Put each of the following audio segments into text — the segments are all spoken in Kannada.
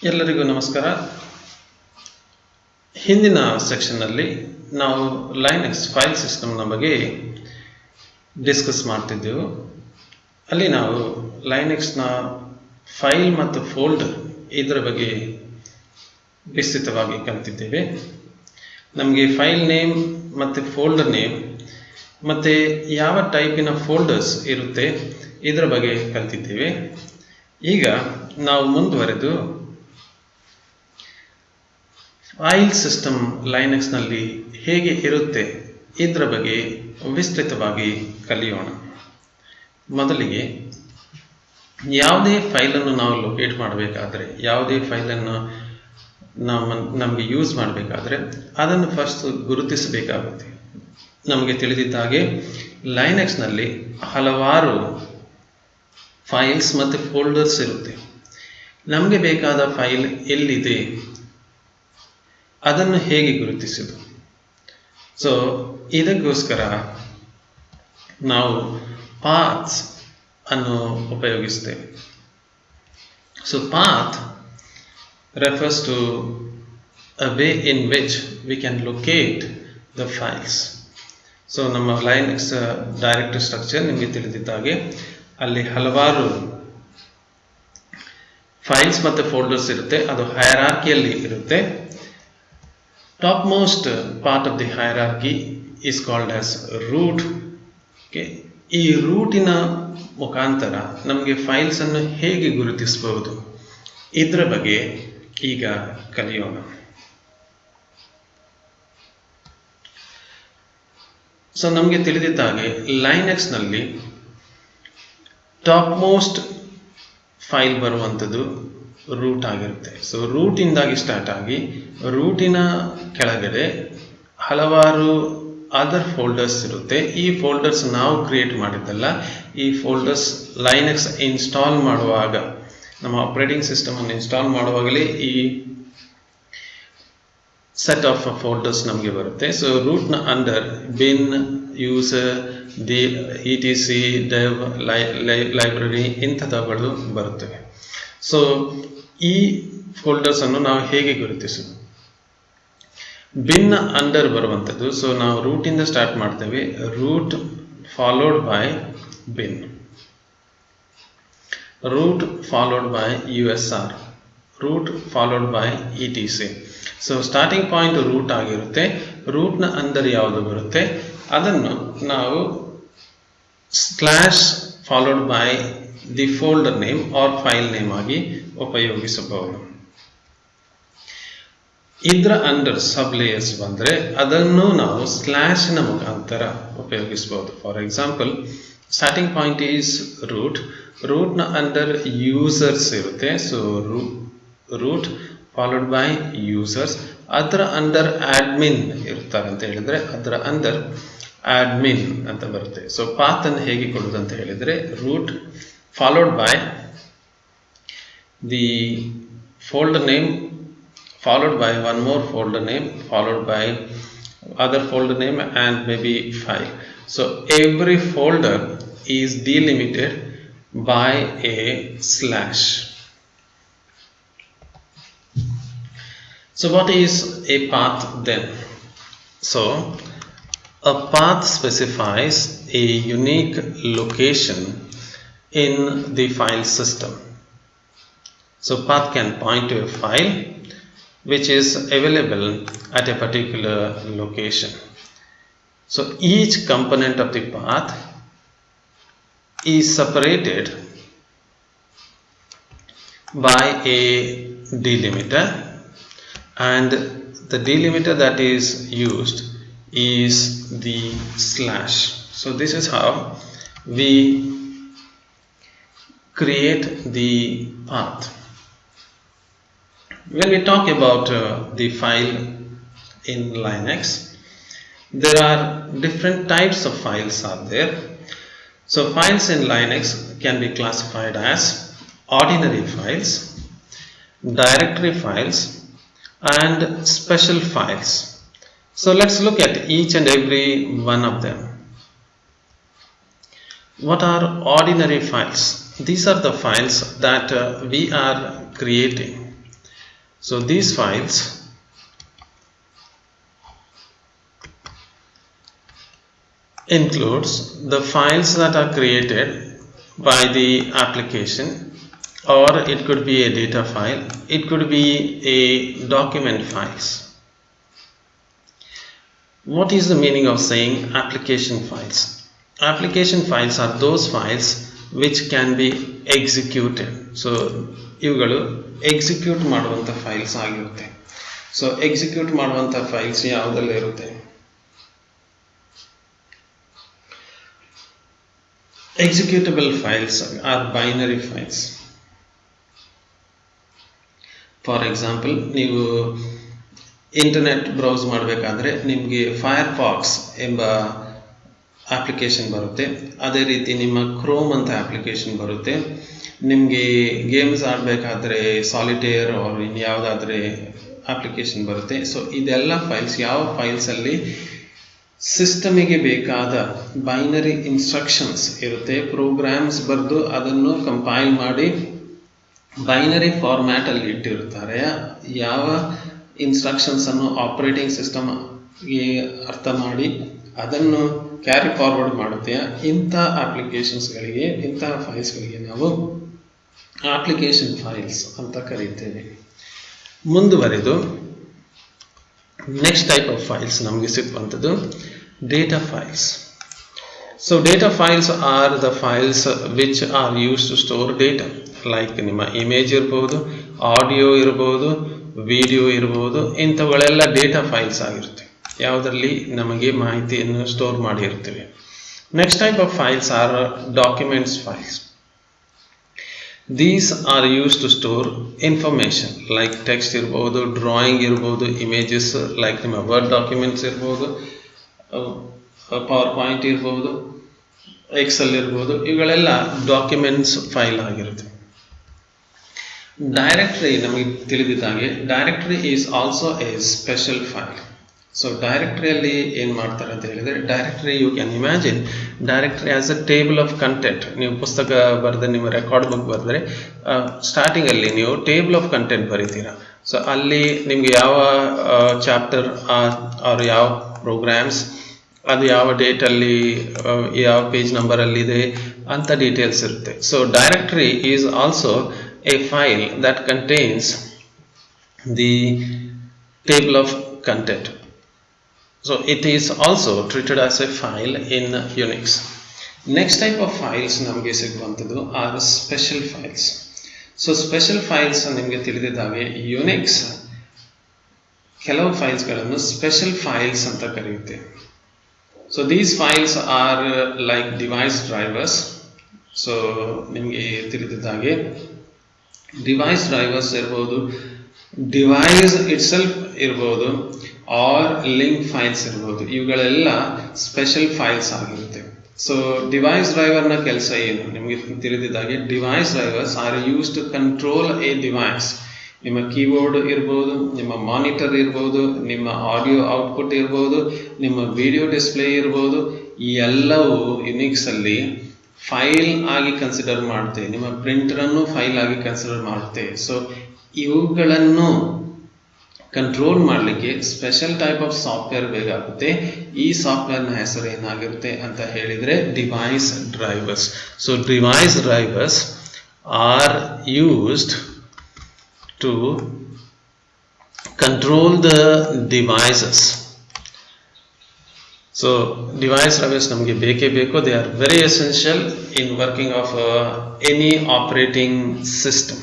ಎಲ್ಲರಿಗೂ ನಮಸ್ಕಾರ. ಹಿಂದಿನ ಸೆಕ್ಷನ್ನಲ್ಲಿ ನಾವು ಲೈನಕ್ಸ್ ಫೈಲ್ ಸಿಸ್ಟಮ್ನ ಬಗ್ಗೆ ಡಿಸ್ಕಸ್ ಮಾಡ್ತಿದ್ದೆವು. ಅಲ್ಲಿ ನಾವು ಲೈನಕ್ಸ್ನ ಫೈಲ್ ಮತ್ತು ಫೋಲ್ಡರ್ ಇದರ ಬಗ್ಗೆ ವಿಸ್ತೃತವಾಗಿ ಕಲಿತಿದ್ದೇವೆ. ನಮಗೆ ಫೈಲ್ ನೇಮ್ ಮತ್ತು ಫೋಲ್ಡರ್ ನೇಮ್ ಮತ್ತು ಯಾವ ಟೈಪಿನ ಫೋಲ್ಡರ್ಸ್ ಇರುತ್ತೆ ಇದರ ಬಗ್ಗೆ ಕಲಿತಿದ್ದೇವೆ. ಈಗ ನಾವು ಮುಂದುವರೆದು ಫೈಲ್ ಸಿಸ್ಟಮ್ ಲೈನಕ್ಸ್ನಲ್ಲಿ ಹೇಗೆ ಇರುತ್ತೆ ಇದರ ಬಗ್ಗೆ ವಿಸ್ತೃತವಾಗಿ ಕಲಿಯೋಣ. ಮೊದಲಿಗೆ ಯಾವುದೇ ಫೈಲನ್ನು ನಾವು ಲೊಕೇಟ್ ಮಾಡಬೇಕಾದ್ರೆ, ಯಾವುದೇ ಫೈಲನ್ನು ನಮಗೆ ಯೂಸ್ ಮಾಡಬೇಕಾದ್ರೆ ಅದನ್ನು ಫಸ್ಟ್ ಗುರುತಿಸಬೇಕಾಗುತ್ತೆ. ನಮಗೆ ತಿಳಿದಿದ್ದ ಹಾಗೆ ಲೈನಕ್ಸ್ನಲ್ಲಿ ಹಲವಾರು ಫೈಲ್ಸ್ ಮತ್ತು ಫೋಲ್ಡರ್ಸ್ ಇರುತ್ತೆ. ನಮಗೆ ಬೇಕಾದ ಫೈಲ್ ಎಲ್ಲಿದೆ ಅದನ್ನು ಹೇಗೆ ಗುರುತಿಸುವುದು? ಸೊ ಇದಕ್ಕೋಸ್ಕರ ನಾವು ಪಾತ್ಸ್ ಅನ್ನು ಉಪಯೋಗಿಸ್ತೇವೆ. So path refers to a way in which we can locate the files. So ನಮ್ಮ ಲೈನಕ್ಸ್ ಡೈರೆಕ್ಟರಿ ಸ್ಟ್ರಕ್ಚರ್ ನಿಮಗೆ ತಿಳಿದಿದ್ದಾಗೆ ಅಲ್ಲಿ ಹಲವಾರು ಫೈಲ್ಸ್ ಮತ್ತು ಫೋಲ್ಡರ್ಸ್ ಇರುತ್ತೆ. ಅದು ಹೈರಾರ್ಕಿಯಲ್ಲಿ ಇರುತ್ತೆ. Topmost part of the hierarchy is called as root. ಈ ರೂಟಿನ ಮುಖಾಂತರ ನಮಗೆ ಫೈಲ್ಸ್ ಅನ್ನು ಹೇಗೆ ಗುರುತಿಸಬಹುದು ಇದರ ಬಗ್ಗೆ ಈಗ ಕಲಿಯೋಣ. ಸೊ ನಮಗೆ ತಿಳಿದಿದ್ದ ಹಾಗೆ ಲೈನಕ್ಸ್ನಲ್ಲಿ ಟಾಪ್ ಮೋಸ್ಟ್ ಫೈಲ್ ಬರುವಂಥದ್ದು ರೂಟ್ ಆಗಿರುತ್ತೆ. ಸೊ ರೂಟಿಂದಾಗಿ ಸ್ಟಾರ್ಟ್ ಆಗಿ ರೂಟಿನ ಕೆಳಗಡೆ ಹಲವಾರು ಅದರ್ ಫೋಲ್ಡರ್ಸ್ ಇರುತ್ತೆ. ಈ ಫೋಲ್ಡರ್ಸ್ ನಾವು ಕ್ರಿಯೇಟ್ ಮಾಡಿದ್ದಲ್ಲ. ಈ ಫೋಲ್ಡರ್ಸ್ ಲೈನಕ್ಸ್ ಇನ್ಸ್ಟಾಲ್ ಮಾಡುವಾಗ, ನಮ್ಮ ಆಪರೇಟಿಂಗ್ ಸಿಸ್ಟಮನ್ನು ಇನ್ಸ್ಟಾಲ್ ಮಾಡುವಾಗಲೇ ಈ ಸೆಟ್ ಆಫ್ ಫೋಲ್ಡರ್ಸ್ ನಮಗೆ ಬರುತ್ತೆ. ಸೊ ರೂಟ್ನ under bin, user, etc, dev, library ಇಂಥವುಗಳು ಬರುತ್ತವೆ. ಸೊ ಈ ಫೋಲ್ಡರ್ಸ್ ಅನ್ನು ನಾವು ಹೇಗೆ ಗುರುತಿಸುವುದು? ಬಿನ್ ಅಂಡರ್ ಬರುವಂಥದ್ದು. ಸೊ ನಾವು ರೂಟಿಂದ ಸ್ಟಾರ್ಟ್ ಮಾಡ್ತೇವೆ. Root followed by bin, root followed by USR, root followed by etc. So starting point root ಆಗಿರುತ್ತೆ. ರೂಟ್ನ ಅಂಡರ್ ಯಾವುದು ಬರುತ್ತೆ ಅದನ್ನು ನಾವು slash followed by the folder name or file name ಆಗಿ ಉಪಯೋಗಿಸಬಹುದು. ಇದರ ಅಂಡರ್ ಸಬ್ ಲೇಯರ್ಸ್ ಬಂದರೆ ಅದನ್ನು ನಾವು ಸ್ಲ್ಯಾಶ್ನ ಮುಖಾಂತರ ಉಪಯೋಗಿಸಬಹುದು. For example, starting point is root, ರೂಟ್ನ ಅಂಡರ್ ಯೂಸರ್ಸ್ ಇರುತ್ತೆ. So root followed by users, ಅದರ ಅಂಡರ್ ಆಡ್ಮಿನ್ ಇರ್ತಾರೆ ಅಂತ ಹೇಳಿದರೆ ಅದರ ಅಂಡರ್ ಆಡ್ಮಿನ್ ಅಂತ ಬರುತ್ತೆ. ಸೊ ಪಾತ್ ಅನ್ನು ಹೇಗೆ ಕೊಡುವುದು ಅಂತ ಹೇಳಿದರೆ root followed by the folder name, followed by one more folder name, followed by other folder name and maybe file. So every folder is delimited by a slash. So what is a path then? So a path specifies a unique location in the file system. So path can point to a file which is available at a particular location. So each component of the path is separated by a delimiter, and the delimiter that is used is the slash. So this is how we create the path. When we talk about the file in Linux, there are different types of files are there. So files in Linux can be classified as ordinary files, directory files, and special files. So let's look at each and every one of them. What are ordinary files? These are the files that we are creating So these files includes the files that are created by the application, or it could be a data file, it could be a document files. What is the meaning of saying application files? Application files are those files which can be executed. So ಇವುಗಳು ಎಕ್ಸಿಕ್ಯೂಟ್ ಮಾಡುವಂಥ ಫೈಲ್ಸ್ ಆಗಿರುತ್ತೆ. ಸೊ ಎಕ್ಸಿಕ್ಯೂಟ್ ಮಾಡುವಂಥ ಫೈಲ್ಸ್ ಯಾವುದೆಲ್ಲ ಇರುತ್ತೆ? Executable files are binary files. For example, ನೀವು ಇಂಟರ್ನೆಟ್ ಬ್ರೌಸ್ ಮಾಡಬೇಕಾದ್ರೆ ನಿಮಗೆ ಫೈರ್ಫಾಕ್ಸ್ ಎಂಬ ಅಪ್ಲಿಕೇಶನ್ ಬರುತ್ತೆ. ಅದೇ ರೀತಿ ನಿಮ್ಮ ಕ್ರೋಮ್ ಅಂತ ಅಪ್ಲಿಕೇಶನ್ ಬರುತ್ತೆ. ನಿಮಗೆ ಗೇಮ್ಸ್ ಆಡಬೇಕಾದ್ರೆ ಸಾಲಿಟೇರ್ ಆರ್ ಇನ್ಯಾವುದಾದ್ರೆ ಅಪ್ಲಿಕೇಶನ್ ಬರುತ್ತೆ. ಸೊ ಇದೆಲ್ಲ ಫೈಲ್ಸ್ ಯಾವ ಫೈಲ್ಸಲ್ಲಿ ಸಿಸ್ಟಮಿಗೆ ಬೇಕಾದ ಬೈನರಿ ಇನ್ಸ್ಟ್ರಕ್ಷನ್ಸ್ ಇರುತ್ತೆ. ಪ್ರೋಗ್ರಾಮ್ಸ್ ಬರೆದು ಅದನ್ನು ಕಂಪೈಲ್ ಮಾಡಿ ಬೈನರಿ ಫಾರ್ಮ್ಯಾಟಲ್ಲಿ ಇಟ್ಟಿರ್ತಾರೆ. ಯಾವ ಇನ್ಸ್ಟ್ರಕ್ಷನ್ಸನ್ನು ಆಪರೇಟಿಂಗ್ ಸಿಸ್ಟಮ್ಗೆ ಅರ್ಥ ಮಾಡಿ ಅದನ್ನು ಕ್ಯಾರಿ ಫಾರ್ವರ್ಡ್ ಮಾಡುತ್ತೆ. ಇಂಥ ಅಪ್ಲಿಕೇಶನ್ಸ್ಗಳಿಗೆ, ಇಂಥ ಫೈಲ್ಸ್ಗಳಿಗೆ ನಾವು ಅಪ್ಲಿಕೇಶನ್ ಫೈಲ್ಸ್ ಅಂತ ಕರೀತೇವೆ. ಮುಂದುವರೆದು ನೆಕ್ಸ್ಟ್ ಟೈಪ್ ಆಫ್ ಫೈಲ್ಸ್ ನಮಗೆ ಸಿಕ್ಕುವಂಥದ್ದು data files. So data files are the files which are use to store data. Like ನಿಮ್ಮ ಇಮೇಜ್ ಇರ್ಬೋದು, ಆಡಿಯೋ ಇರ್ಬೋದು, ವಿಡಿಯೋ ಇರ್ಬೋದು, ಇಂಥವುಗಳೆಲ್ಲ ಡೇಟಾ ಫೈಲ್ಸ್ ಆಗಿರುತ್ತೆ, ಯಾವುದರಲ್ಲಿ ನಮಗೆ ಮಾಹಿತಿಯನ್ನು ಸ್ಟೋರ್ ಮಾಡಿರ್ತೀವಿ. Next type of files are documents files. These are used to store information like text ಇರ್ಬೋದು, ಡ್ರಾಯಿಂಗ್ ಇರ್ಬೋದು, ಇಮೇಜಸ್ ಲೈಕ್ ನಿಮ್ಮ ವರ್ಡ್ ಡಾಕ್ಯುಮೆಂಟ್ಸ್ ಇರ್ಬೋದು, ಪವರ್ ಪಾಯಿಂಟ್ ಇರ್ಬೋದು, ಎಕ್ಸೆಲ್ ಇರ್ಬೋದು, ಇವುಗಳೆಲ್ಲ ಡಾಕ್ಯುಮೆಂಟ್ಸ್ ಫೈಲ್ ಆಗಿರುತ್ತೆ. ಡೈರೆಕ್ಟರಿ ನಮಗೆ ತಿಳಿದಿದ್ದಾಗೆ directory is also a special file. So ಡೈರೆಕ್ಟರಿಯಲ್ಲಿ ಏನು ಮಾಡ್ತಾರೆ ಅಂತ ಹೇಳಿದರೆ, directory you can imagine directory as a table of content. ನೀವು ಪುಸ್ತಕ ಬರೆದ್ರೆ, ನಿಮ್ಮ ರೆಕಾರ್ಡ್ ಬುಕ್ ಬರೆದ್ರೆ ಸ್ಟಾರ್ಟಿಂಗಲ್ಲಿ ನೀವು ಟೇಬಲ್ ಆಫ್ ಕಂಟೆಂಟ್ ಬರೀತೀರಾ. ಸೊ ಅಲ್ಲಿ ನಿಮಗೆ ಯಾವ ಚಾಪ್ಟರ್ ಆರ್ ಯಾವ ಪ್ರೋಗ್ರಾಮ್ಸ್, ಅದು ಯಾವ ಡೇಟಲ್ಲಿ, ಯಾವ ಪೇಜ್ ನಂಬರಲ್ಲಿದೆ ಅಂತ ಡೀಟೇಲ್ಸ್ ಇರುತ್ತೆ. So directory is also a file that contains the table of content. So it is also treated as a file in Unix. Next type of files ನಮಗೆ ಸಿಗುವಂಥದ್ದು are special files. So special files ನಿಮಗೆ ತಿಳಿದಿದ್ದಾವೆ. Unix ಕೆಲವು ಫೈಲ್ಸ್ಗಳನ್ನು ಸ್ಪೆಷಲ್ ಫೈಲ್ಸ್ ಅಂತ ಕರೆಯುತ್ತೆ. So these files are like device drivers. So ನಿಮಗೆ ತಿಳಿದಿದ್ದಾಗೆ ಡಿವೈಸ್ ಡ್ರೈವರ್ಸ್ ಇರ್ಬೋದು, ಡಿವೈಸ್ ಇಟ್ಸೆಲ್ಫ್ ಇರ್ಬೋದು, ಆರ್ ಲಿಂಕ್ ಫೈಲ್ಸ್ ಇರ್ಬೋದು, ಇವುಗಳೆಲ್ಲ ಸ್ಪೆಷಲ್ ಫೈಲ್ಸ್ ಆಗಿರುತ್ತೆ. ಸೊ ಡಿವೈಸ್ ಡ್ರೈವರ್ನ ಕೆಲಸ ಏನು ನಿಮಗೆ ತಿಳಿದಿದ್ದಾಗೆ, device drivers are use to control a device. ನಿಮ್ಮ ಕೀಬೋರ್ಡ್ ಇರ್ಬೋದು, ನಿಮ್ಮ ಮಾನಿಟರ್ ಇರ್ಬೋದು, ನಿಮ್ಮ ಆಡಿಯೋ ಔಟ್ಪುಟ್ ಇರ್ಬೋದು, ನಿಮ್ಮ ವಿಡಿಯೋ ಡಿಸ್ಪ್ಲೇ ಇರ್ಬೋದು, ಈ ಎಲ್ಲವೂ ಯುನಿಕ್ಸಲ್ಲಿ ಫೈಲ್ ಆಗಿ ಕನ್ಸಿಡರ್ ಮಾಡುತ್ತೆ. ನಿಮ್ಮ ಪ್ರಿಂಟರನ್ನು ಫೈಲ್ ಆಗಿ ಕನ್ಸಿಡರ್ ಮಾಡುತ್ತೆ. ಸೊ ಇವುಗಳನ್ನು ಕಂಟ್ರೋಲ್ ಮಾಡಲಿಕ್ಕೆ ಸ್ಪೆಷಲ್ ಟೈಪ್ ಆಫ್ ಸಾಫ್ಟ್ವೇರ್ ಬೇಕಾಗುತ್ತೆ. ಈ ಸಾಫ್ಟ್ವೇರ್ನ ಹೆಸರು ಏನಾಗಿರುತ್ತೆ ಅಂತ ಹೇಳಿದರೆ device drivers. So device drivers are used to control the devices. So device drivers ನಮಗೆ ಬೇಕೇ ಬೇಕು. They are very essential in working of any operating system.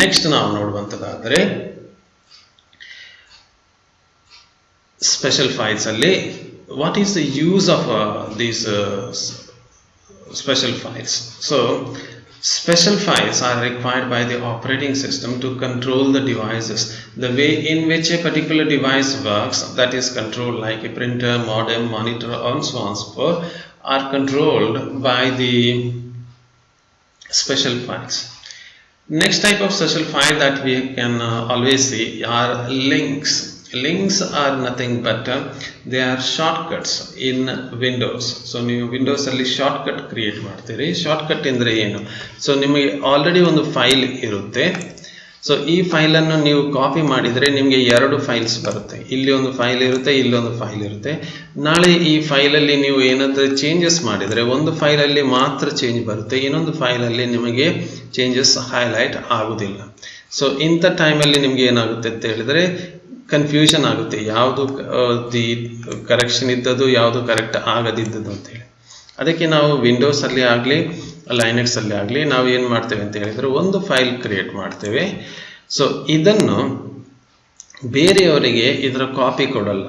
Next ನಾವು ನೋಡುವಂಥದ್ದಾದರೆ ಸ್ಪೆಷಲ್ ಫೈಲ್ಸ್ ಅಲ್ಲಿ what is the use of these special files. So special files are required by the operating system to control the devices. The way in which a particular device works, that is controlled like a printer, modem, monitor, and so on, so forth, are controlled by the special files. Next type of special file that we can always see are links. Links are nothing but they are shortcuts in Windows. So ನೀವು ವಿಂಡೋಸ್ ಅಲ್ಲಿ ಶಾರ್ಟ್ಕಟ್ ಕ್ರಿಯೇಟ್ ಮಾಡ್ತೀರಿ. ಶಾರ್ಟ್ಕಟ್ ಅಂದರೆ ಏನು? ಸೊ ನಿಮಗೆ ಆಲ್ರೆಡಿ ಒಂದು ಫೈಲ್ ಇರುತ್ತೆ. ಸೊ ಈ ಫೈಲನ್ನು ನೀವು ಕಾಪಿ ಮಾಡಿದರೆ ನಿಮಗೆ 2 ಫೈಲ್ಸ್ ಬರುತ್ತೆ. ಇಲ್ಲಿ ಒಂದು ಫೈಲ್ ಇರುತ್ತೆ, ಇಲ್ಲೊಂದು ಫೈಲ್ ಇರುತ್ತೆ. ನಾಳೆ ಈ ಫೈಲಲ್ಲಿ ನೀವು ಏನಾದರೂ ಚೇಂಜಸ್ ಮಾಡಿದರೆ ಒಂದು ಫೈಲಲ್ಲಿ ಮಾತ್ರ ಚೇಂಜ್ ಬರುತ್ತೆ, ಇನ್ನೊಂದು ಫೈಲಲ್ಲಿ ನಿಮಗೆ ಚೇಂಜಸ್ ಹೈಲೈಟ್ ಆಗೋದಿಲ್ಲ. ಸೊ ಇಂಥ ಟೈಮಲ್ಲಿ ನಿಮಗೆ ಏನಾಗುತ್ತೆ ಅಂತ ಹೇಳಿದರೆ ಕನ್ಫ್ಯೂಷನ್ ಆಗುತ್ತೆ, ಯಾವುದು ದಿ ಕರೆಕ್ಷನ್ ಇದ್ದದ್ದು, ಯಾವುದು ಕರೆಕ್ಟ್ ಆಗದಿದ್ದದ್ದು ಅಂತೇಳಿ. ಅದಕ್ಕೆ ನಾವು ವಿಂಡೋಸಲ್ಲಿ ಆಗಲಿ ಲೈನಕ್ಸಲ್ಲಿ ಆಗಲಿ ನಾವು ಏನು ಮಾಡ್ತೇವೆ ಅಂತ ಹೇಳಿದರೆ ಒಂದು ಫೈಲ್ ಕ್ರಿಯೇಟ್ ಮಾಡ್ತೇವೆ. ಸೊ ಇದನ್ನು ಬೇರೆಯವರಿಗೆ ಇದರ ಕಾಪಿ ಕೊಡಲ್ಲ,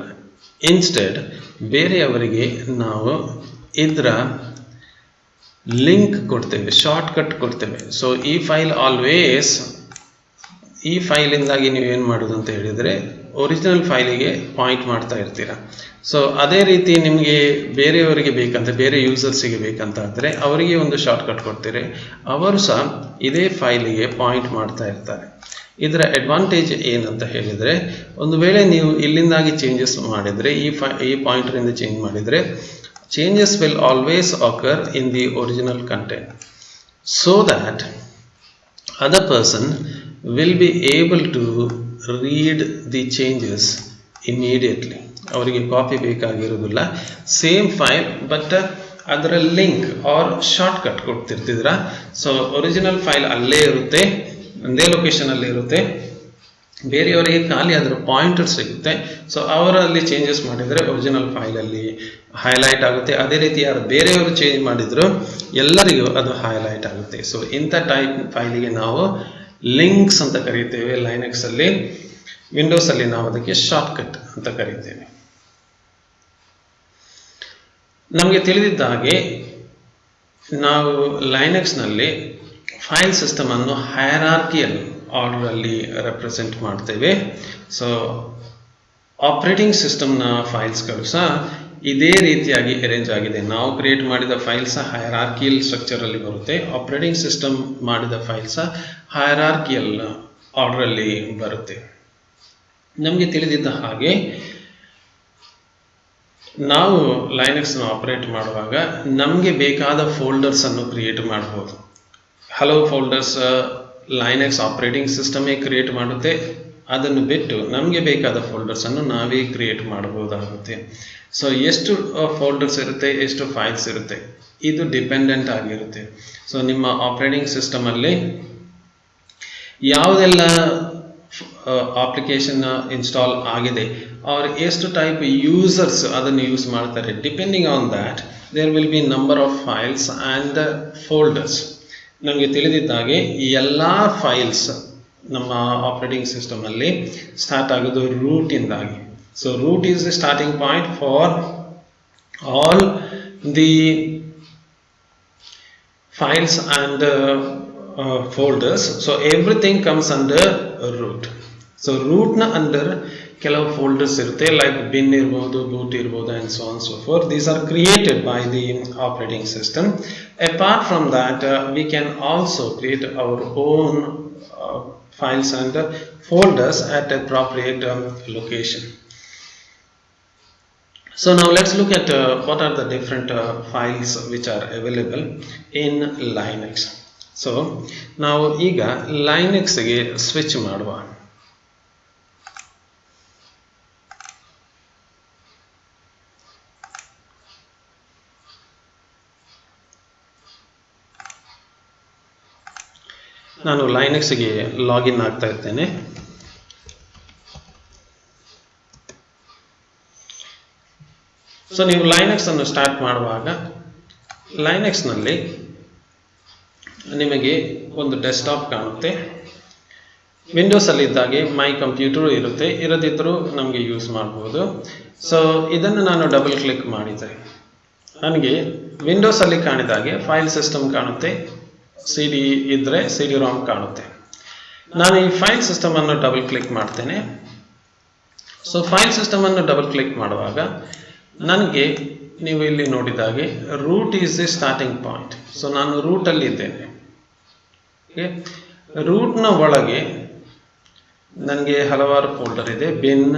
ಇನ್ಸ್ಟೆಡ್ ಬೇರೆಯವರಿಗೆ ನಾವು ಇದರ ಲಿಂಕ್ ಕೊಡ್ತೇವೆ, ಶಾರ್ಟ್ಕಟ್ ಕೊಡ್ತೇವೆ. ಸೊ ಈ ಫೈಲ್ ಆಲ್ವೇಸ್, ಈ ಫೈಲಿಂದಾಗಿ ನೀವು ಏನು ಮಾಡೋದು ಅಂತ ಹೇಳಿದರೆ ಒರಿಜಿನಲ್ ಫೈಲಿಗೆ ಪಾಯಿಂಟ್ ಮಾಡ್ತಾ ಇರ್ತೀರ. ಸೊ ಅದೇ ರೀತಿ ನಿಮಗೆ ಬೇರೆಯವರಿಗೆ ಬೇಕಂತ, ಬೇರೆ ಯೂಸರ್ಸಿಗೆ ಬೇಕಂತ ಆದರೆ ಅವರಿಗೆ ಒಂದು ಶಾರ್ಟ್ಕಟ್ ಕೊಡ್ತೀರಿ, ಅವರು ಸಹ ಇದೇ ಫೈಲಿಗೆ ಪಾಯಿಂಟ್ ಮಾಡ್ತಾ ಇರ್ತಾರೆ. ಇದರ ಅಡ್ವಾಂಟೇಜ್ ಏನಂತ ಹೇಳಿದರೆ, ಒಂದು ವೇಳೆ ನೀವು ಇಲ್ಲಿಂದಾಗಿ ಚೇಂಜಸ್ ಮಾಡಿದರೆ, ಈ ಪಾಯಿಂಟರಿಂದ ಚೇಂಜ್ ಮಾಡಿದರೆ changes will always occur in the original content, so that other person will be able to read the changes immediately. ಅವರಿಗೆ ಕಾಪಿ ಬೇಕಾಗಿರೋದಿಲ್ಲ, ಸೇಮ್ ಫೈಲ್ ಬಟ್ ಅದರ ಲಿಂಕ್ ಆರ್ ಶಾರ್ಟ್ಕಟ್ ಕೊಡ್ತಿರ್ತಿದ್ರ. ಸೊ ಒರಿಜಿನಲ್ ಫೈಲ್ ಅಲ್ಲೇ ಇರುತ್ತೆ, ಒಂದೇ ಲೊಕೇಶನಲ್ಲಿ ಇರುತ್ತೆ, ಬೇರೆಯವರಿಗೆ ಖಾಲಿ ಅದರ ಪಾಯಿಂಟರ್ ಸಿಗುತ್ತೆ. ಸೊ ಅವರಲ್ಲಿ ಚೇಂಜಸ್ ಮಾಡಿದರೆ ಒರಿಜಿನಲ್ ಫೈಲಲ್ಲಿ ಹೈಲೈಟ್ ಆಗುತ್ತೆ. ಅದೇ ರೀತಿ ಯಾರು ಬೇರೆಯವರು ಚೇಂಜ್ ಮಾಡಿದ್ರು ಎಲ್ಲರಿಗೂ ಅದು ಹೈಲೈಟ್ ಆಗುತ್ತೆ. ಸೊ ಇಂಥ ಟೈಪ್ ಫೈಲಿಗೆ ನಾವು ಲಿಂಕ್ಸ್ ಅಂತ ಕರೀತೇವೆ ಲೈನಕ್ಸಲ್ಲಿ. ವಿಂಡೋಸಲ್ಲಿ ನಾವು ಅದಕ್ಕೆ ಶಾರ್ಟ್ಕಟ್ ಅಂತ ಕರೀತೇವೆ. ನಮಗೆ ತಿಳಿದಿದ್ದ ಹಾಗೆ ನಾವು ಲೈನಕ್ಸ್ನಲ್ಲಿ ಫೈಲ್ ಸಿಸ್ಟಮ್ ಅನ್ನು ಹೈರಾರ್ಕಿಯಲ್ ಆರ್ಡರ್ ಅಲ್ಲಿ ರೆಪ್ರೆಸೆಂಟ್ ಮಾಡ್ತೇವೆ. ಸೊ ಆಪರೇಟಿಂಗ್ ಸಿಸ್ಟಮ್ನ ಫೈಲ್ಸ್ಗಳು ಸಹ ಇದೇ ರೀತಿಯಾಗಿ ಅರೇಂಜ್ ಆಗಿದೆ. ನಾವು ಕ್ರಿಯೇಟ್ ಮಾಡಿದ ಫೈಲ್ಸ್ ಹೈರಾರ್ಕಿಯಲ್ ಸ್ಟ್ರಕ್ಚರ್ ಅಲ್ಲಿ ಬರುತ್ತೆ, ಆಪರೇಟಿಂಗ್ ಸಿಸ್ಟಮ್ ಮಾಡಿದ ಫೈಲ್ಸ್ ಹೈರಾರ್ಕಿಯಲ್ ಆರ್ಡರ್ ಅಲ್ಲಿ ಬರುತ್ತೆ. ನಮಗೆ ತಿಳಿದಿದ್ದ ಹಾಗೆ ನಾವು ಲೈನಕ್ಸ್ನ ಆಪರೇಟ್ ಮಾಡುವಾಗ ನಮಗೆ ಬೇಕಾದ ಫೋಲ್ಡರ್ಸ್ ಅನ್ನು ಕ್ರಿಯೇಟ್ ಮಾಡಬಹುದು. ಹಲವು ಫೋಲ್ಡರ್ಸ್ ಲೈನಕ್ಸ್ ಆಪರೇಟಿಂಗ್ ಸಿಸ್ಟಮೇ ಕ್ರಿಯೇಟ್ ಮಾಡುತ್ತೆ, ಅದನ್ನು ಬಿಟ್ಟು ನಮಗೆ ಬೇಕಾದ ಫೋಲ್ಡರ್ಸ್ ಅನ್ನು ನಾವೇ ಕ್ರಿಯೇಟ್ ಮಾಡಬಹುದಾಗುತ್ತೆ. ಸೊ ಎಷ್ಟು ಫೋಲ್ಡರ್ಸ್ ಇರುತ್ತೆ, ಎಷ್ಟು ಫೈಲ್ಸ್ ಇರುತ್ತೆ, ಇದು ಡಿಪೆಂಡೆಂಟ್ ಆಗಿರುತ್ತೆ. ಸೊ ನಿಮ್ಮ ಆಪರೇಟಿಂಗ್ ಸಿಸ್ಟಮ್ ಅಲ್ಲಿ ಯಾವುದೆಲ್ಲ ಅಪ್ಲಿಕೇಶನ್ ಇನ್ಸ್ಟಾಲ್ ಆಗಿದೆ, ಅವ್ರು ಎಷ್ಟು ಟೈಪ್ ಯೂಸರ್ಸ್ ಅದನ್ನು ಯೂಸ್ ಮಾಡ್ತಾರೆ, depending on that there will be number of files and folders. ನಮಗೆ ತಿಳಿದಿದ್ದಾಗೆ ಈ ಎಲ್ಲ ಫೈಲ್ಸ್ ನಮ್ಮ ಆಪರೇಟಿಂಗ್ ಸಿಸ್ಟಮ್ ಅಲ್ಲಿ ಸ್ಟಾರ್ಟ್ ಆಗೋದು ರೂಟ್ ಇಂದಾಗಿ. So root is the starting point for all the files and folders. So everything comes under root. So root na under ಕೆಲವು folders ಇರುತ್ತೆ, like bin ಇರ್ಬೋದು, boot ಇರ್ಬೋದು, and so on so forth. These are created by the operating system. Apart from that, we can also create our own files and folders at appropriate location. So now let's look at what are the different files which are available in Linux. So ನಾವು ಈಗ ಲೈನಕ್ಸ್ಗೆ ಸ್ವಿಚ್ ಮಾಡುವ. ನಾನು ಲೈನಕ್ಸ್ಗೆ ಲಾಗಿನ್ ಆಗ್ತಾ ಇರ್ತೇನೆ. ಸೊ ನೀವು ಲೈನಕ್ಸ್ ಅನ್ನು ಸ್ಟಾರ್ಟ್ ಮಾಡುವಾಗ ಲೈನಕ್ಸ್ನಲ್ಲಿ ನಿಮಗೆ ಒಂದು ಡೆಸ್ಕ್ಟಾಪ್ ಕಾಣುತ್ತೆ. ವಿಂಡೋಸಲ್ಲಿ ಇದ್ದಾಗೆ ಮೈ ಕಂಪ್ಯೂಟರ್ ಇರುತ್ತೆ, ಇರದಿದ್ದರೂ ನಮಗೆ ಯೂಸ್ ಮಾಡ್ಬೋದು. ಸೊ ಇದನ್ನು ನಾನು ಡಬಲ್ ಕ್ಲಿಕ್ ಮಾಡಿದರೆ ನನಗೆ ವಿಂಡೋಸಲ್ಲಿ ಕಾಣಿದಾಗೆ ಫೈಲ್ ಸಿಸ್ಟಮ್ ಕಾಣುತ್ತೆ, ಸಿ ಡಿ ಇದ್ದರೆ ಸಿ ಡಿ ರಾಮ್ ಕಾಣುತ್ತೆ. ನಾನು ಈ ಫೈಲ್ ಸಿಸ್ಟಮ್ ಅನ್ನು ಡಬಲ್ ಕ್ಲಿಕ್ ಮಾಡ್ತೇನೆ. ಸೊ ಫೈಲ್ ಸಿಸ್ಟಮ್ ಅನ್ನು ಡಬಲ್ ಕ್ಲಿಕ್ ಮಾಡುವಾಗ ನನಗೆ ನೀವು ಇಲ್ಲಿ ನೋಡಿದಾಗೆ root is the starting point. So ನಾನು ರೂಟಲ್ಲಿ ಇದ್ದೇನೆ. ರೂಟ್ನ ಒಳಗೆ ನನಗೆ ಹಲವಾರು ಫೋಲ್ಡರ್ ಇದೆ, bin,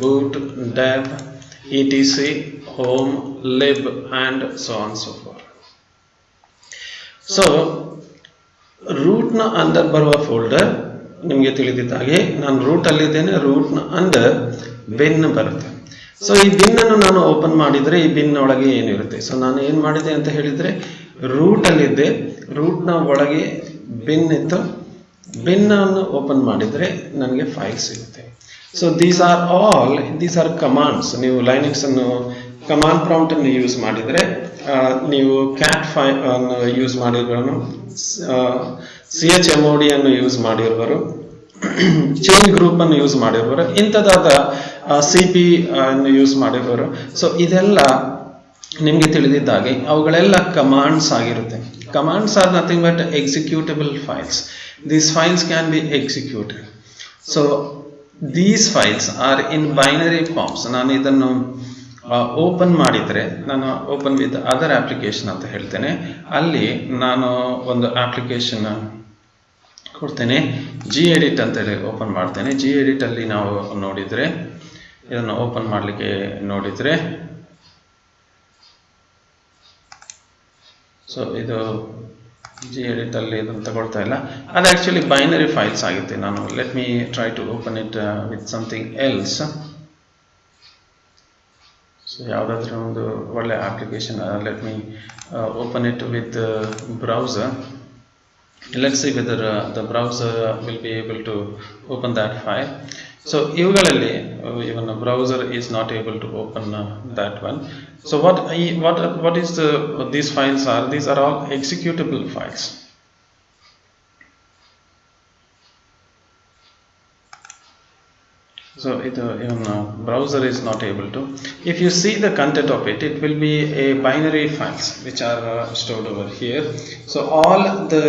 boot, dev, etc, home, lib and so on so far. So ರೂಟ್ನ ಅಂಡರ್ ಬರುವ ಫೋಲ್ಡರ್ ನಿಮಗೆ ತಿಳಿದಿದ್ದಾಗೆ ನಾನು ರೂಟಲ್ಲಿದ್ದೇನೆ, ರೂಟ್ನ ಅಂಡರ್ ಬಿನ್ ಬರುತ್ತೆ. ಸೊ ಈ ಬಿನ್ನನ್ನು ನಾನು ಓಪನ್ ಮಾಡಿದರೆ ಈ ಬಿನ್ ಒಳಗೆ ಏನಿರುತ್ತೆ? ಸೊ ನಾನು ಏನು ಮಾಡಿದೆ ಅಂತ ಹೇಳಿದರೆ ರೂಟಲ್ಲಿದ್ದೆ, ರೂಟ್ನ ಒಳಗೆ ಬಿನ್ ಇತ್ತು, ಬಿನ್ನನ್ನು ಓಪನ್ ಮಾಡಿದರೆ ನನಗೆ ಫೈಲ್ ಸಿಗುತ್ತೆ. So these are commands. ನೀವು ಲೈನಕ್ಸ್ ಅನ್ನು ಕಮಾಂಡ್ ಪ್ರಾಂಪ್ಟ್ ಅನ್ನು ಯೂಸ್ ಮಾಡಿದರೆ, ನೀವು ಕ್ಯಾಟ್ ಫೈಲ್ ಅನ್ನು ಯೂಸ್ ಮಾಡಿರುವರು, chmod ಅನ್ನು ಯೂಸ್ ಮಾಡಿರುವರು, ಚೈನ್ ಗ್ರೂಪ್ ಅನ್ನು ಯೂಸ್ ಮಾಡಿರುವರು, ಇಂಥದಾದ CP ಅನ್ನು ಯೂಸ್ ಮಾಡಿರುವರು. ಸೊ ಇದೆಲ್ಲ ನಿಮಗೆ ತಿಳಿದಿದ್ದಾಗೆ ಅವುಗಳೆಲ್ಲ ಕಮಾಂಡ್ಸ್ ಆಗಿರುತ್ತೆ. Commands are nothing but executable files. These files can be executed. So these files are in binary forms. ನಾನು ಇದನ್ನು ಓಪನ್ ಮಾಡಿದರೆ, ನಾನು ಓಪನ್ ವಿತ್ ಅದರ್ ಅಪ್ಲಿಕೇಶನ್ ಅಂತ ಹೇಳ್ತೇನೆ. ಅಲ್ಲಿ ನಾನು ಒಂದು ಅಪ್ಲಿಕೇಶನ್ ಕೊಡ್ತೇನೆ, gedit ಅಂತೇಳಿ ಓಪನ್ ಮಾಡ್ತೇನೆ. gedit ಅಲ್ಲಿ ನಾವು ನೋಡಿದರೆ, ಇದನ್ನು ಓಪನ್ ಮಾಡಲಿಕ್ಕೆ ನೋಡಿದರೆ, ಸೊ ಇದು gedit ಅಲ್ಲಿ ಇದನ್ನು ತಗೊಳ್ತಾ ಇಲ್ಲ, ಅದು ಆ್ಯಕ್ಚುಲಿ ಬೈನರಿ ಫೈಲ್ಸ್ ಆಗುತ್ತೆ. ನಾನು let me try to open it with something else. So ಯಾವುದಾದ್ರೂ ಒಂದು ಒಳ್ಳೆ application, let me open it with browser. Let's see whether the browser will be able to open that file. So ಇವುಗಳಲ್ಲಿ even a browser is not able to open that one. So what is these files are? These are all executable files. So even browser is not able to. If you see the content of it, it will be a binary files which are stored over here. So all the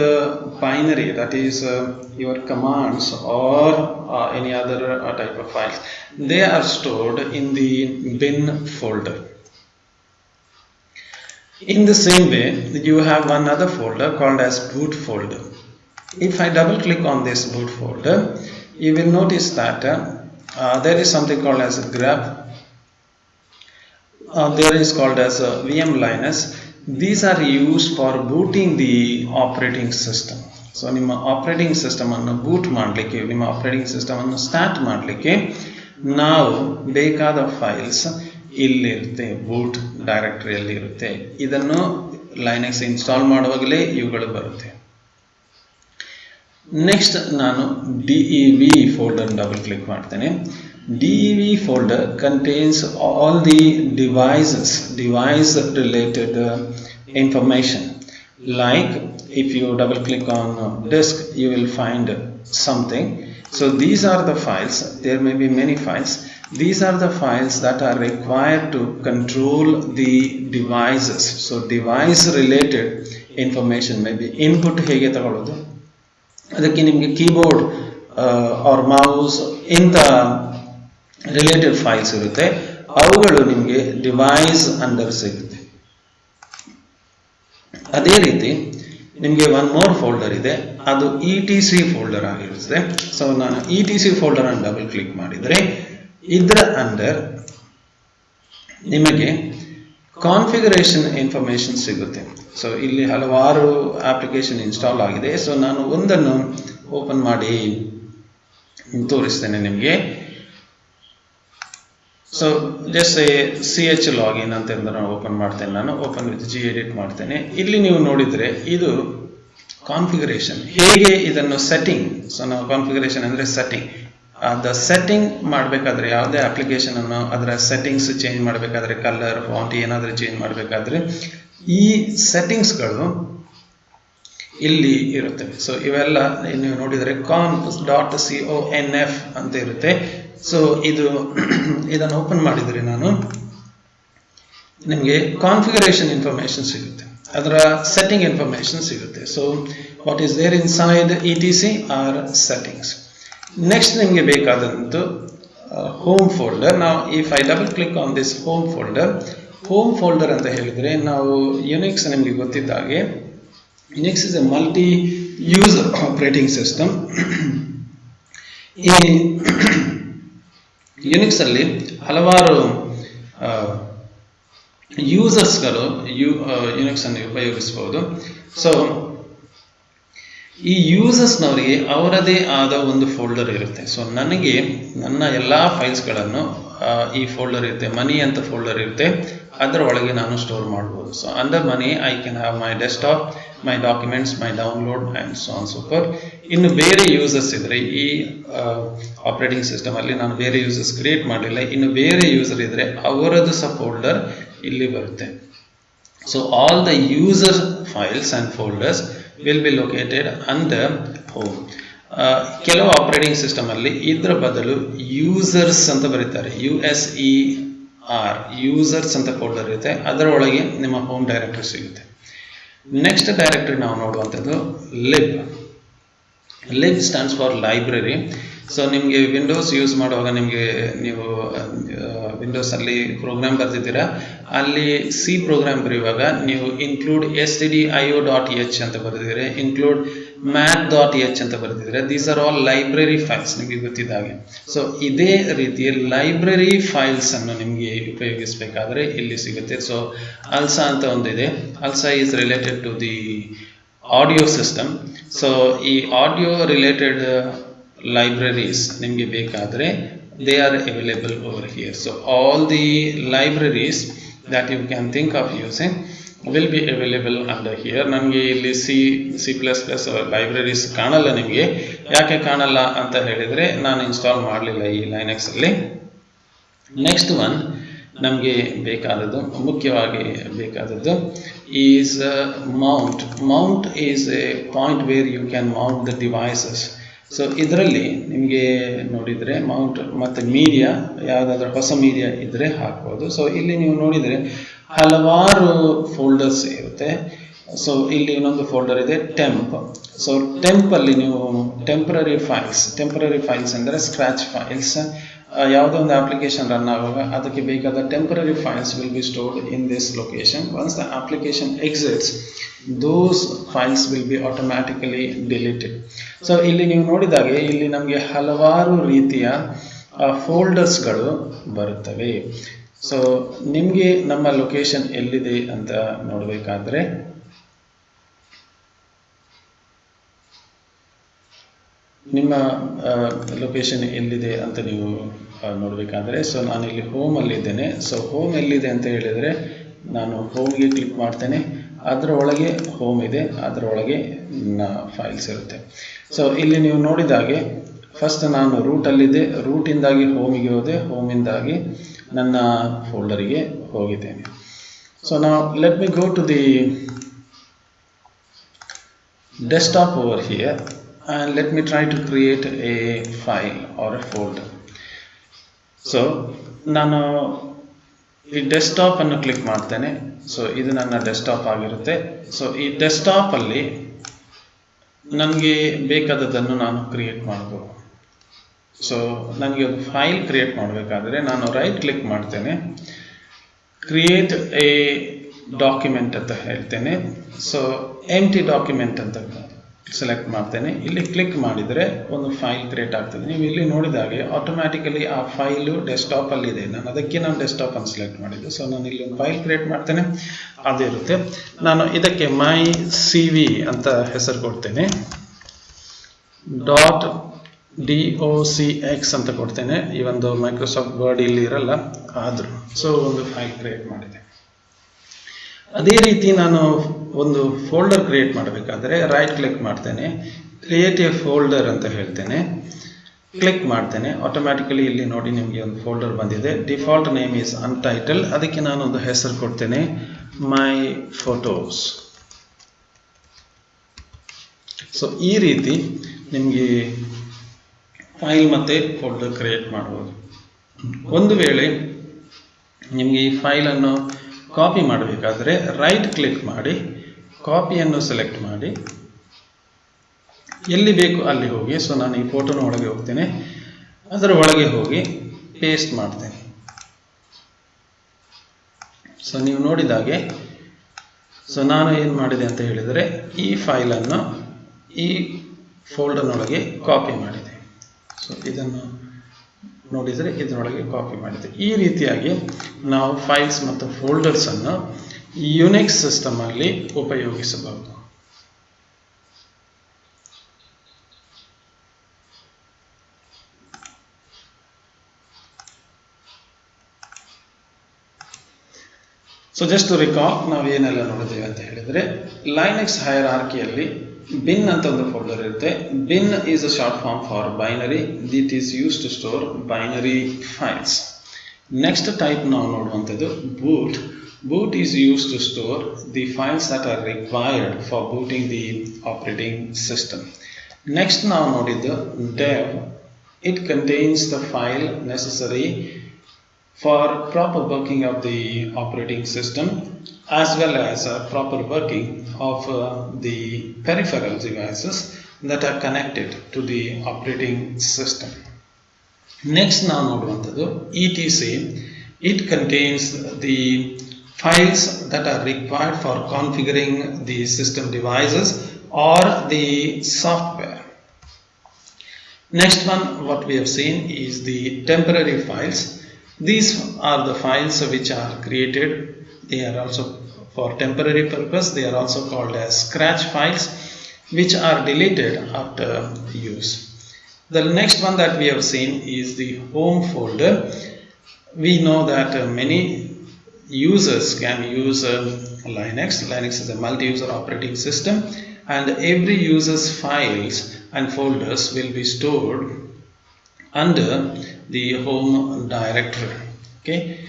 binary, that is your commands or any other type of files, they are stored in the bin folder. In the same way, you have another folder called as boot folder. If I double click on this boot folder, you will notice that there is something called as a grep, there is called as a VM Linux. These are used for booting the operating system. So ನಿಮ್ಮ ಆಪರೇಟಿಂಗ್ ಸಿಸ್ಟಮ್ ಅನ್ನು ಬೂಟ್ ಮಾಡಲಿಕ್ಕೆ, ನಿಮ್ಮ ಆಪರೇಟಿಂಗ್ ಸಿಸ್ಟಮ್ ಅನ್ನು ಸ್ಟಾರ್ಟ್ ಮಾಡಲಿಕ್ಕೆ ನಾವು ಬೇಕಾದ ಫೈಲ್ಸ್ ಇಲ್ಲಿರುತ್ತೆ, ಬೂಟ್ ಡೈರೆಕ್ಟರಿಯಲ್ಲಿ ಇರುತ್ತೆ. ಇದನ್ನು ಲೈನಕ್ಸ್ ಇನ್ಸ್ಟಾಲ್ ಮಾಡುವಾಗಲೇ ಇವುಗಳು ಬರುತ್ತೆ. ನೆಕ್ಸ್ಟ್ ನಾನು DEV ಫೋಲ್ಡರ್ ಡಬಲ್ ಕ್ಲಿಕ್ ಮಾಡ್ತೇನೆ. DEV folder contains all the device related information. Like if you double click on disk, you will find something. So these are the files. There may be many files. These are the files that are required to control the devices. So device related information, maybe input ಹೇಗೆ ತಗೊಳ್ಳೋದು, ಅದಕ್ಕೆ ನಿಮಗೆ ಕೀಬೋರ್ಡ್ ಆರ್ ಮೌಸ್ ಇಂಥ ರಿಲೇಟೆಡ್ ಫೈಲ್ಸ್ ಇರುತ್ತೆ, ಅವುಗಳು ನಿಮಗೆ ಡಿವೈಸ್ ಅಂಡರ್ ಸಿಗುತ್ತೆ. ಅದೇ ರೀತಿ ನಿಮಗೆ ಒನ್ ಮೋರ್ ಫೋಲ್ಡರ್ ಇದೆ, ಅದು ETC ಫೋಲ್ಡರ್ ಆಗಿರುತ್ತೆ. ಸೊ ನಾನು ETC ಫೋಲ್ಡರ್ ಅನ್ನು ಡಬಲ್ ಕ್ಲಿಕ್ ಮಾಡಿದರೆ ಇದರ ಅಂಡರ್ ನಿಮಗೆ ಕಾನ್ಫಿಗರೇಷನ್ ಇನ್ಫಾರ್ಮೇಶನ್ ಸಿಗುತ್ತೆ. ಸೊ ಇಲ್ಲಿ ಹಲವಾರು ಅಪ್ಲಿಕೇಶನ್ ಇನ್ಸ್ಟಾಲ್ ಆಗಿದೆ. ಸೊ ನಾನು ಒಂದನ್ನು ಓಪನ್ ಮಾಡಿ ತೋರಿಸ್ತೇನೆ ನಿಮಗೆ. ಸೊ ಜಸ್ಟ್ CH ಲಾಗಿನ್ ಅಂತ ನಾನು ಓಪನ್ ಮಾಡ್ತೇನೆ. ನಾನು ಓಪನ್ ವಿತ್ gedit ಮಾಡ್ತೇನೆ. ಇಲ್ಲಿ ನೀವು ನೋಡಿದರೆ ಇದು ಕಾನ್ಫಿಗರೇಷನ್, ಹೇಗೆ ಇದನ್ನು ಸೆಟ್ಟಿಂಗ್. ಸೊ ನಾವು ಕಾನ್ಫಿಗರೇಷನ್ ಅಂದರೆ ಸೆಟ್ಟಿಂಗ್. ದ ಸೆಟ್ಟಿಂಗ್ ಮಾಡಬೇಕಾದ್ರೆ, ಯಾವುದೇ ಅಪ್ಲಿಕೇಶನ್ ಅನ್ನು ಅದರ ಸೆಟ್ಟಿಂಗ್ಸ್ ಚೇಂಜ್ ಮಾಡಬೇಕಾದ್ರೆ, ಕಲರ್ ಫಾಂಟ್ ಏನಾದರೂ ಚೇಂಜ್ ಮಾಡಬೇಕಾದ್ರೆ ಈ ಸೆಟ್ಟಿಂಗ್ಸ್ಗಳು ಇಲ್ಲಿ ಇರುತ್ತೆ. ಸೊ ಇವೆಲ್ಲ ನೀವು ನೋಡಿದರೆ conf.conf ಅಂತ ಇರುತ್ತೆ. ಸೊ ಇದನ್ನು ಓಪನ್ ಮಾಡಿದರೆ ನಾನು ನಿಮಗೆ ಕಾನ್ಫಿಗರೇಷನ್ ಇನ್ಫಾರ್ಮೇಶನ್ ಸಿಗುತ್ತೆ, ಅದರ ಸೆಟ್ಟಿಂಗ್ ಇನ್ಫಾರ್ಮೇಶನ್ ಸಿಗುತ್ತೆ. So what is there inside ETC or settings. Next ನಿಮಗೆ ಬೇಕಾದಂತು ಹೋಮ್ ಫೋಲ್ಡರ್. ನಾವು if I double click on this home folder ಅಂತ ಹೇಳಿದರೆ, ನಾವು ಯುನಿಕ್ಸ್ ನಿಮಗೆ ಗೊತ್ತಿದ್ದಾಗೆ Unix is a multi user operating system. ಈ ಯುನಿಕ್ಸ್ ಅಲ್ಲಿ ಹಲವಾರು ಯೂಸರ್ಸ್ಗಳು ಯುನಿಕ್ಸ್ ಅನ್ನು ಉಪಯೋಗಿಸಬಹುದು. ಸೊ ಈ ಯೂಸರ್ಸ್ನವರಿಗೆ ಅವರದೇ ಆದ ಒಂದು ಫೋಲ್ಡರ್ ಇರುತ್ತೆ. ಸೊ ನನಗೆ ನನ್ನ ಎಲ್ಲ ಫೈಲ್ಸ್ಗಳನ್ನು ಈ ಫೋಲ್ಡರ್ ಇರುತ್ತೆ, ಮನಿ ಅಂತ ಫೋಲ್ಡರ್ ಇರುತ್ತೆ, ಅದರ ಒಳಗೆ ನಾನು ಸ್ಟೋರ್ ಮಾಡ್ಬೋದು. So under money I can have my desktop, my documents, my download and so on so for. ಇನ್ನು ಬೇರೆ ಯೂಸರ್ಸ್ ಇದ್ದರೆ, ಈ ಆಪರೇಟಿಂಗ್ ಸಿಸ್ಟಮಲ್ಲಿ ನಾನು ಬೇರೆ ಯೂಸರ್ಸ್ ಕ್ರಿಯೇಟ್ ಮಾಡಲಿಲ್ಲ, ಇನ್ನು ಬೇರೆ ಯೂಸರ್ ಇದ್ದರೆ ಅವರದ್ದು ಸಹ ಫೋಲ್ಡರ್ ಇಲ್ಲಿ ಬರುತ್ತೆ. So all the user files and folders will be located under home. ಕೆಲವು ಆಪರೇಟಿಂಗ್ ಸಿಸ್ಟಮ್ ಅಲ್ಲಿ ಇದರ ಬದಲು ಯೂಸರ್ಸ್ ಅಂತ ಬರೀತಾರೆ, USER, ಯೂಸರ್ಸ್ ಅಂತ ಫೋಲ್ಡರ್ ಇರುತ್ತೆ, ಅದರ ಒಳಗೆ ನಿಮ್ಮ ಹೋಮ್ ಡೈರೆಕ್ಟರಿ ಸಿಗುತ್ತೆ. ನೆಕ್ಸ್ಟ್ ಡೈರೆಕ್ಟರಿ ನಾವು ನೋಡುವಂಥದ್ದು ಲಿಬ್. ಲಿಬ್ ಸ್ಟ್ಯಾಂಡ್ಸ್ ಫಾರ್ ಲೈಬ್ರರಿ. ಸೊ ನಿಮಗೆ ವಿಂಡೋಸ್ ಯೂಸ್ ಮಾಡುವಾಗ ನೀವು ವಿಂಡೋಸಲ್ಲಿ ಪ್ರೋಗ್ರಾಮ್ ಬರ್ತಿದ್ದೀರಾ, ಅಲ್ಲಿ ಸಿ ಪ್ರೋಗ್ರಾಮ್ ಬರೆಯುವಾಗ ನೀವು ಇನ್ಕ್ಲೂಡ್ stdio.h ಅಂತ ಬರೆದಿದ್ದೀರಿ, ಇನ್ಕ್ಲೂಡ್ math.h ಅಂತ ಬರೆದಿದ್ದೀರಾ. These are all library files, ನಿಮಗೆ ಗೊತ್ತಿದ್ದ ಹಾಗೆ. ಸೊ ಇದೇ ರೀತಿಯ ಲೈಬ್ರರಿ ಫೈಲ್ಸ್ ಅನ್ನು ನಿಮಗೆ ಉಪಯೋಗಿಸಬೇಕಾದ್ರೆ ಇಲ್ಲಿ ಸಿಗುತ್ತೆ. ಸೊ ಅಲ್ಸಾ ಅಂತ ಒಂದಿದೆ. ALSA is related to the audio system. So ಈ ಆಡಿಯೋ ರಿಲೇಟೆಡ್ libraries ನಿಮಗೆ ಬೇಕಾದರೆ they are available over here. So all the libraries that you can think of using will be available under here. ನನಗೆ ಇಲ್ಲಿ C++ ಲೈಬ್ರರೀಸ್ ಕಾಣಲ್ಲ. ನಿಮಗೆ ಯಾಕೆ ಕಾಣಲ್ಲ ಅಂತ ಹೇಳಿದರೆ ನಾನು ಇನ್ಸ್ಟಾಲ್ ಮಾಡಲಿಲ್ಲ ಈ ಲೈನಕ್ಸ್ ಅಲ್ಲಿ. ನೆಕ್ಸ್ಟ್ ಒನ್ ನಮಗೆ ಬೇಕಾದದ್ದು, ಮುಖ್ಯವಾಗಿ ಬೇಕಾದದ್ದು is mount. Mount is a point where you can mount the devices. So ಇದರಲ್ಲಿ ನಿಮಗೆ ನೋಡಿದರೆ ಮೌಂಟ್ ಮತ್ತು ಮೀಡಿಯಾ, ಯಾವುದಾದ್ರೂ ಹೊಸ ಮೀಡಿಯಾ ಇದ್ದರೆ ಹಾಕ್ಬೋದು. ಸೊ ಇಲ್ಲಿ ನೀವು ನೋಡಿದರೆ ಹಲವಾರು ಫೋಲ್ಡರ್ಸ್ ಇರುತ್ತೆ. ಸೊ ಇಲ್ಲಿ ಇನ್ನೊಂದು ಫೋಲ್ಡರ್ ಇದೆ ಟೆಂಪ್. ಸೊ ಟೆಂಪಲ್ಲಿ ನೀವು ಟೆಂಪ್ರರಿ ಫೈಲ್ಸ್ ಅಂದರೆ ಸ್ಕ್ರ್ಯಾಚ್ ಫೈಲ್ಸ್, ಯಾವುದೋ ಒಂದು ಅಪ್ಲಿಕೇಶನ್ ರನ್ ಆಗುವಾಗ ಅದಕ್ಕೆ ಬೇಕಾದ temporary files will be stored in this location. Once the application exits, those files will be automatically deleted. So ಇಲ್ಲಿ ನೀವು ನೋಡಿದಾಗೆ ಇಲ್ಲಿ ನಮಗೆ ಹಲವಾರು ರೀತಿಯ ಫೋಲ್ಡರ್ಸ್ಗಳು ಬರುತ್ತವೆ. ಸೊ ನಿಮಗೆ ನಮ್ಮ ಲೊಕೇಶನ್ ಎಲ್ಲಿದೆ ಅಂತ ನೋಡಬೇಕಾದ್ರೆ ನಿಮ್ಮ ಲೊಕೇಶನ್ ಎಲ್ಲಿದೆ ಅಂತ ನೀವು ನೋಡಬೇಕಾದ್ರೆ, ಸೊ ನಾನಿಲ್ಲಿ ಹೋಮಲ್ಲಿದ್ದೇನೆ. ಸೊ ಹೋಮ್ ಎಲ್ಲಿದೆ ಅಂತ ಹೇಳಿದರೆ ನಾನು ಹೋಮ್ಗೆ ಕ್ಲಿಕ್ ಮಾಡ್ತೇನೆ, ಅದರ ಒಳಗೆ ಹೋಮ್ ಇದೆ, ಅದರ ಒಳಗೆ ಫೈಲ್ಸ್ ಇರುತ್ತೆ. ಸೊ ಇಲ್ಲಿ ನೀವು ನೋಡಿದಾಗೆ ಫಸ್ಟ್ ನಾನು ರೂಟಲ್ಲಿದ್ದೆ, ರೂಟಿಂದಾಗಿ ಹೋಮಿಗೆ ಹೋದೆ, ಹೋಮಿಂದಾಗಿ ನನ್ನ ಫೋಲ್ಡರಿಗೆ ಹೋಗಿದ್ದೇನೆ. ಸೊ ನಾವು let me go to the desktop over here and let me try to create a file or a folder. So ನಾನು ಈ ಡೆಸ್ಕ್ಟಾಪ್ ಅನ್ನು ಕ್ಲಿಕ್ ಮಾಡ್ತೇನೆ. ಸೊ ಇದು ನನ್ನ ಡೆಸ್ಕ್ಟಾಪ್ ಆಗಿರುತ್ತೆ. ಸೊ ಈ ಡೆಸ್ಕ್ಟಾಪ್ ಅಲ್ಲಿ ನನಗೆ ಬೇಕಾದದ್ದನ್ನು ನಾನು ಕ್ರಿಯೇಟ್ ಮಾಡ್ಬೋದು. ಸೊ ನನಗೆ ಒಂದು ಫೈಲ್ ಕ್ರಿಯೇಟ್ ಮಾಡಬೇಕಾದ್ರೆ ನಾನು ರೈಟ್ ಕ್ಲಿಕ್ ಮಾಡ್ತೇನೆ, ಕ್ರಿಯೇಟ್ ಎ ಡಾಕ್ಯುಮೆಂಟ್ ಅಂತ ಹೇಳ್ತೇನೆ. ಸೊ ಎಂಟಿ ಡಾಕ್ಯುಮೆಂಟ್ ಅಂತ ಸೆಲೆಕ್ಟ್ ಮಾಡ್ತೇನೆ. ಇಲ್ಲಿ ಕ್ಲಿಕ್ ಮಾಡಿದರೆ ಒಂದು ಫೈಲ್ ಕ್ರಿಯೇಟ್ ಆಗ್ತದೆ. ನೀವು ಇಲ್ಲಿ ನೋಡಿದಾಗೆ ಆಟೋಮ್ಯಾಟಿಕಲಿ ಆ ಫೈಲು ಡೆಸ್ಕ್ಟಾಪಲ್ಲಿ ಇದೆ. ನಾನು ಡೆಸ್ಕ್ಟಾಪ್ ಅನ್ನು ಸೆಲೆಕ್ಟ್ ಮಾಡಿದ್ದೆ. ಸೊ ನಾನು ಇಲ್ಲಿ ಒಂದು ಫೈಲ್ ಕ್ರಿಯೇಟ್ ಮಾಡ್ತೇನೆ, ಅದೇ ಇರುತ್ತೆ. ನಾನು ಇದಕ್ಕೆ ಮೈ CV ಅಂತ ಹೆಸರು ಕೊಡ್ತೇನೆ, .docx ಅಂತ ಕೊಡ್ತೇನೆ. ಈ ಒಂದು ಮೈಕ್ರೋಸಾಫ್ಟ್ ವರ್ಡ್ ಇಲ್ಲಿ ಇರಲ್ಲ ಆದರೂ. ಸೊ ಒಂದು ಫೈಲ್ ಕ್ರಿಯೇಟ್ ಮಾಡಿದೆ. ಅದೇ ರೀತಿ ನಾನು ಒಂದು ಫೋಲ್ಡರ್ ಕ್ರಿಯೇಟ್ ಮಾಡಬೇಕಾದ್ರೆ ರೈಟ್ ಕ್ಲಿಕ್ ಮಾಡ್ತೇನೆ, ಕ್ರಿಯೇಟ್ ಎ ಫೋಲ್ಡರ್ ಅಂತ ಹೇಳ್ತೇನೆ, ಕ್ಲಿಕ್ ಮಾಡ್ತೇನೆ. ಆಟೋಮ್ಯಾಟಿಕಲಿ ಇಲ್ಲಿ ನೋಡಿ ನಿಮಗೆ ಒಂದು ಫೋಲ್ಡರ್ ಬಂದಿದೆ. Default name is untitled. ಅದಕ್ಕೆ ನಾನೊಂದು ಹೆಸರು ಕೊಡ್ತೇನೆ, ಮೈ ಫೋಟೋಸ್. ಸೊ ಈ ರೀತಿ ನಿಮಗೆ ಫೈಲ್ ಮತ್ತು ಫೋಲ್ಡರ್ ಕ್ರಿಯೇಟ್ ಮಾಡ್ಬೋದು. ಒಂದು ವೇಳೆ ನಿಮಗೆ ಈ ಫೈಲನ್ನು ಕಾಪಿ ಮಾಡಬೇಕಾದ್ರೆ ರೈಟ್ ಕ್ಲಿಕ್ ಮಾಡಿ, ಕಾಪಿಯನ್ನು ಸೆಲೆಕ್ಟ್ ಮಾಡಿ, ಎಲ್ಲಿ ಬೇಕು ಅಲ್ಲಿ ಹೋಗಿ. ಸೊ ನಾನು ಈ ಫೋಟೋನ ಒಳಗೆ ಹೋಗ್ತೇನೆ, ಅದರ ಒಳಗೆ ಹೋಗಿ ಪೇಸ್ಟ್ ಮಾಡ್ತೇನೆ. ಸೊ ನೀವು ನೋಡಿದಾಗೆ ಸೊ ನಾನು ಏನು ಮಾಡಿದೆ ಅಂತ ಹೇಳಿದರೆ ಈ ಫೈಲನ್ನು ಈ ಫೋಲ್ಡರ್ನೊಳಗೆ ಕಾಪಿ ಮಾಡಿದೆ. ಸೊ ಇದನ್ನು ನೋಡಿದರೆ ಇದರೊಳಗೆ ಕಾಪಿ ಮಾಡಿದೆ. ಈ ರೀತಿಯಾಗಿ ನಾವು ಫೈಲ್ಸ್ ಮತ್ತು ಫೋಲ್ಡರ್ಸನ್ನು ಯುನಿಕ್ಸ್ ಸಿಸ್ಟಮಲ್ಲಿ ಉಪಯೋಗಿಸಬಹುದು. ಸೊ ಜಸ್ಟ್ ಟು ರಿಕಾಲ್ ನಾವು ಏನೆಲ್ಲ ನೋಡಿದ್ದೇವೆ ಅಂತ ಹೇಳಿದರೆ ಲೈನಕ್ಸ್ ಹೈರಾರ್ಕಿಯಲ್ಲಿ bin ಅಂತ ಒಂದು ಫೋಲ್ಡರ್ ಇರುತ್ತೆ. bin is a short form for binary. It is used to store binary files. Next type ನಾವು ನೋಡುವಂಥದ್ದು boot. Boot is used to store the files that are required for booting the operating system. Next ನಾವು ನೋಡಿದ್ದು dev. It contains the file necessary for proper working of the operating system as well as proper working of the peripheral devices that are connected to the operating system. Next now noduvanthadu etc. It contains the files that are required for configuring the system devices or the software. Next one what we have seen is the temporary files. These are the files which are created. They are also for temporary purpose. They are also called as scratch files, which are deleted after use. The next one that we have seen is the home folder. We know that many users can use Linux. Linux is a multi-user operating system, and every user's files and folders will be stored under the home directory. Okay.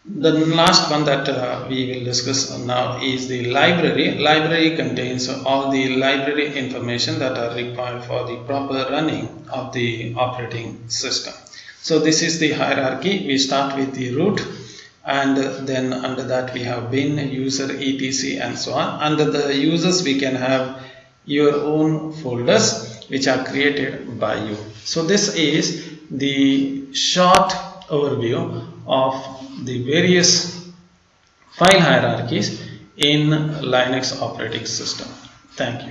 The last one that we will discuss now is the library. Library contains all the library information that are required for the proper running of the operating system. So this is the hierarchy. We start with the root, and then under that we have bin, user, etc, and so on. Under the users we can have your own folders which are created by you. So this is the short overview of the various file hierarchies in Linux operating system. Thank you.